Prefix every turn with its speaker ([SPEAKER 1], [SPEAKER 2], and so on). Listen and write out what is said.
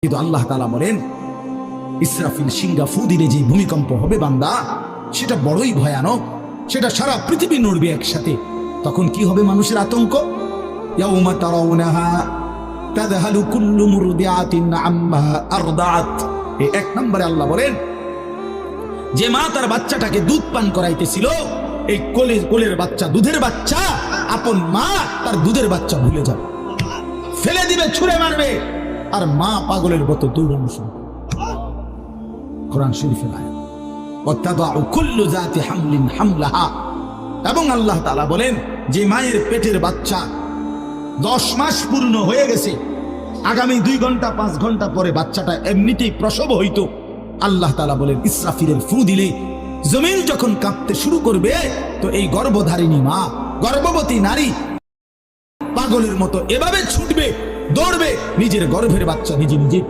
[SPEAKER 1] কিন্তু আল্লাহ তাআলা বলেন ইসরাফিল সিংহা ফু দিলে যে ভূমিকম্প হবে বান্দা, সেটা বড়ই ভয়ানক, সেটা সারা পৃথিবী নড়বে একসাথে। তখন কি হবে মানুষের আতঙ্ক? ইয়াউমা তারাউনাহা তাযহালু কুল্লু মুরদিআতিন আম্মা আরদাআত। এই এক নম্বরে আল্লাহ বলেন যে মা তার বাচ্চাটাকে দুধ পান করাইতেছিল, এই কোলের বাচ্চা, দুধের বাচ্চা, আপন মা তার দুধের বাচ্চা ভুলে যাবে, ফেলে দিবে, ছুঁড়ে মারবে, আর মা পাগলের মতো দৌড়ানো শুরু। কোরআন শরীফের আয়াত। ওয়াতাদাউ কুল্লু যাতি হামলিন হামলাহা। এবং আল্লাহ তাআলা বলেন যে মায়ের পেটের বাচ্চা 10 মাস পূর্ণ হয়ে গেছে, আগামী 2 ঘন্টা 5 ঘন্টা পরে বাচ্চাটা এমনিতেই প্রসব হইতো। আল্লাহ তাআলা বলেন ইসরাফিলের ফু দিলে জমিন যখন কাঁপতে শুরু করবে, তো এই গর্ভধারিণী মা, গর্ভবতী নারী পাগলের মতো এভাবে ছুটবে, দৌড়বে, নিজের গর্ভের বাচ্চা নিজে নিজে